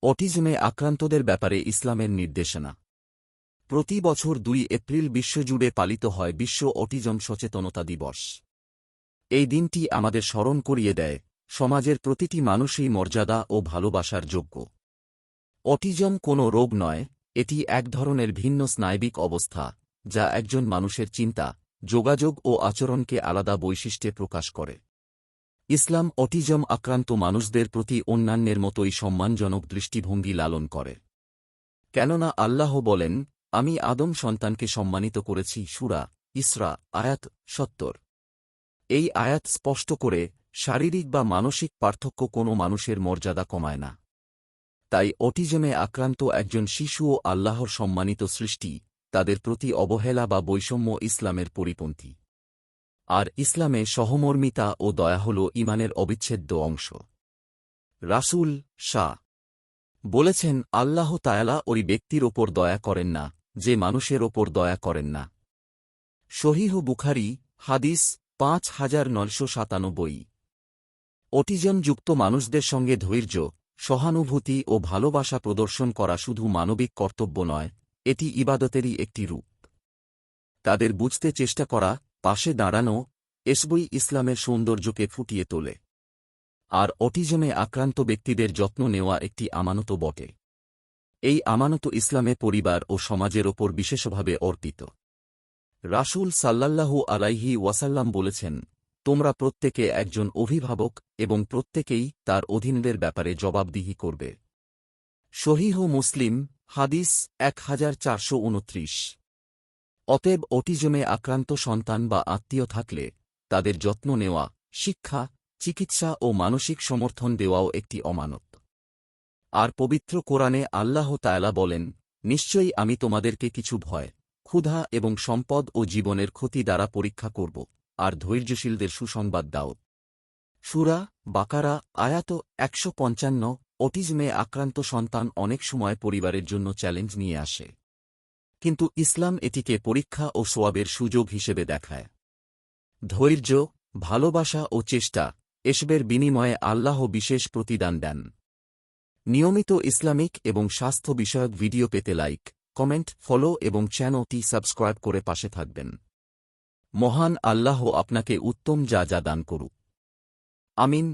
অটিজমে আক্রান্তদের ব্যাপারে ইসলামের নির্দেশনা। প্রতি বছর ২ এপ্রিল বিশ্বজুড়ে পালিত হয় বিশ্ব অটিজম সচেতনতা দিবস। এই দিনটি আমাদের স্মরণ করিয়ে দেয়, সমাজের প্রতিটি মানুষই মর্যাদা ও ভালোবাসার যোগ্য। অটিজম কোনো রোগ নয়, এটি এক ধরনের ভিন্ন স্নায়বিক অবস্থা, যা একজন মানুষের চিন্তা, যোগাযোগ ও আচরণকে আলাদা বৈশিষ্ট্যে প্রকাশ করে। ইসলাম অটিজম আক্রান্ত মানুষদের প্রতি অন্যান্যের মতোই সম্মানজনক দৃষ্টিভঙ্গি লালন করে। কেননা আল্লাহ বলেন, আমি আদম সন্তানকে সম্মানিত করেছি। সূরা ইসরা আয়াত ৭০। এই আয়াত স্পষ্ট করে, শারীরিক বা মানসিক পার্থক্য কোনো মানুষের মর্যাদা কমায় না। তাই অটিজমে আক্রান্ত একজন শিশুও আল্লাহর সম্মানিত সৃষ্টি, তাদের প্রতি অবহেলা বা বৈষম্য ইসলামের পরিপন্থী। আর ইসলামে সহমর্মিতা ও দয়া হল ঈমানের অবিচ্ছেদ্য অংশ। রাসূল শাহ বলেছেন, আল্লাহ তাআলা ওই ব্যক্তির ওপর দয়া করেন না, যে মানুষের ওপর দয়া করেন না। সহিহ বুখারী হাদিস ৫৯৯৭। অটিজমযুক্ত মানুষদের সঙ্গে ধৈর্য, সহানুভূতি ও ভালোবাসা প্রদর্শন করা শুধু মানবিক কর্তব্য নয়, এটি ইবাদতেরই একটি রূপ। তাদের বুঝতে চেষ্টা করা, পাশে দাঁড়ানো, এসবই ইসলামের সৌন্দর্যকে ফুটিয়ে তোলে। আর অটিজমে আক্রান্ত ব্যক্তিদের যত্ন নেওয়া একটি আমানত বটে। এই আমানত ইসলামে পরিবার ও সমাজের ওপর বিশেষভাবে অর্পিত। রাসূল সাল্লাল্লাহু আলাইহি ওয়াসাল্লাম বলেছেন, তোমরা প্রত্যেকে একজন অভিভাবক এবং প্রত্যেকেই তার অধীনদের ব্যাপারে জবাবদিহি করবে। সহিহ মুসলিম হাদিস ১৪২৯। অতএব অটিজমে আক্রান্ত সন্তান বা আত্মীয় থাকলে তাদের যত্ন নেওয়া, শিক্ষা, চিকিৎসা ও মানসিক সমর্থন দেওয়াও একটি অমানত। আর পবিত্র কোরআনে আল্লাহ তাআলা বলেন, নিশ্চয়ই আমি তোমাদেরকে কিছু ভয়, ক্ষুধা এবং সম্পদ ও জীবনের ক্ষতি দ্বারা পরীক্ষা করব, আর ধৈর্যশীলদের সুসংবাদ দাও। সূরা বাকারা আয়াত ১৫৫। অটিজমে আক্রান্ত সন্তান অনেক সময় পরিবারের জন্য চ্যালেঞ্জ নিয়ে আসে, কিন্তু ইসলাম এটিকে পরীক্ষা ও সোয়াবের সুযোগ হিসেবে দেখায়। ধৈর্য, ভালোবাসা ও চেষ্টা, এসবের বিনিময়ে আল্লাহ বিশেষ প্রতিদান দেন। নিয়মিত ইসলামিক এবং স্বাস্থ্য বিষয়ক ভিডিও পেতে লাইক, কমেন্ট, ফলো এবং চ্যানেলটি সাবস্ক্রাইব করে পাশে থাকবেন। মহান আল্লাহ আপনাকে উত্তম যা দান করুক। আমিন।